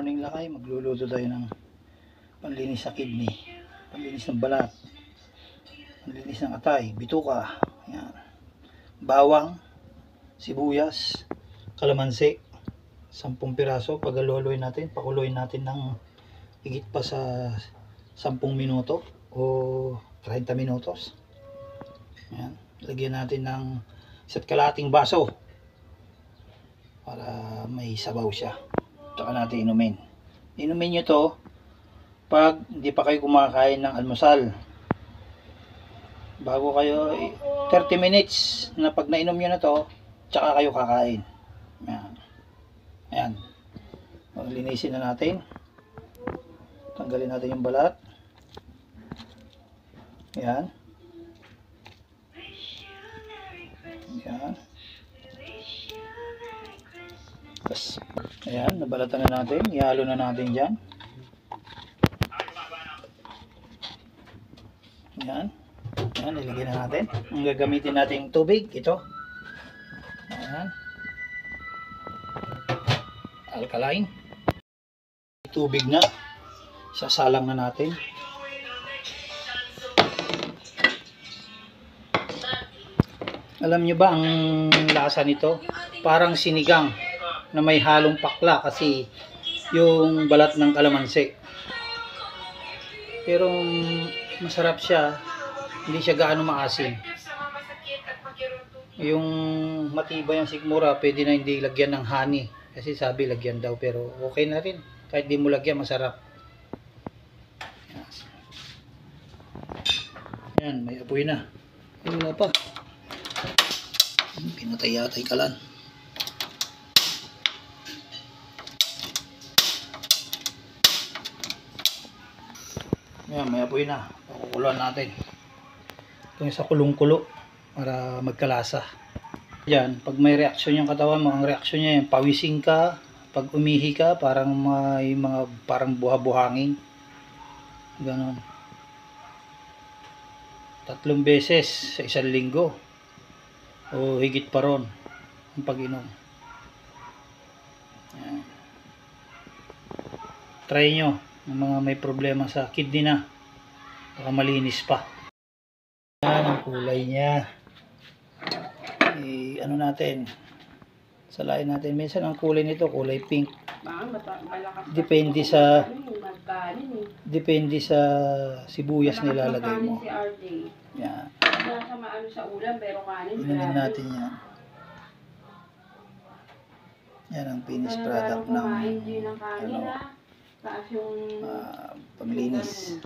morning lakay, magluluto tayo ng panlinis sa kidney, panlinis ng balat, panlinis ng atay, bituka, yan. Bawang, sibuyas, kalamansi, 10 piraso. Paghaluin natin, pakuluin natin ng higit pa sa 10 minuto o 30 minutos. Yan. Lagyan natin ng 1.5 baso para may sabaw siya. Tsaka natin inumin. Inumin nyo to pag hindi pa kayo kumakain ng almusal. Bago kayo, 30 minutes na pag nainom nyo na to, tsaka kayo kakain. Yan. Ayan. Maglinisin na natin. Tanggalin natin yung balat. Ayan. Ayan. Tapos, ayan, nabalatan na natin. Ihalo na natin dyan. Ayan. Ayan, ilagay na natin. Ang gagamitin natin tubig, ito. Ayan. Alkaline. Tubig na. Sasalang na natin. Alam nyo ba ang lasa nito? Parang sinigang na may halong pakla kasi yung balat ng kalamansi. Pero masarap siya. Hindi siya gaano maasim. Yung matibay ang sikmura, pwede na hindi lagyan ng honey. Kasi sabi lagyan daw, pero okay na rin. Kahit di mo lagyan, masarap. Yan, may apoy na. Wala pa. Pinatay-atay ka lang. Yan, may apoy na. Pakukuluan natin. Ito yung sa kulong-kulo para magkalasa. Yan, pag may reaksyon yung katawan mo, ang reaksyon niya yung pawising ka, pag umihi ka, parang may mga parang buha-buhangin. Ganon. 3 beses sa 1 linggo. O higit pa ron ang pag-inom. Yan. Try nyo ang mga may problema sa kidney na. Baka malinis pa. Yan ang kulay niya. Ano natin, salain natin. Minsan ang kulay nito kulay pink. Depende sa sibuyas nilalagay mo. Yan. Inumin natin yan. Yan ang finished product ng panglinis.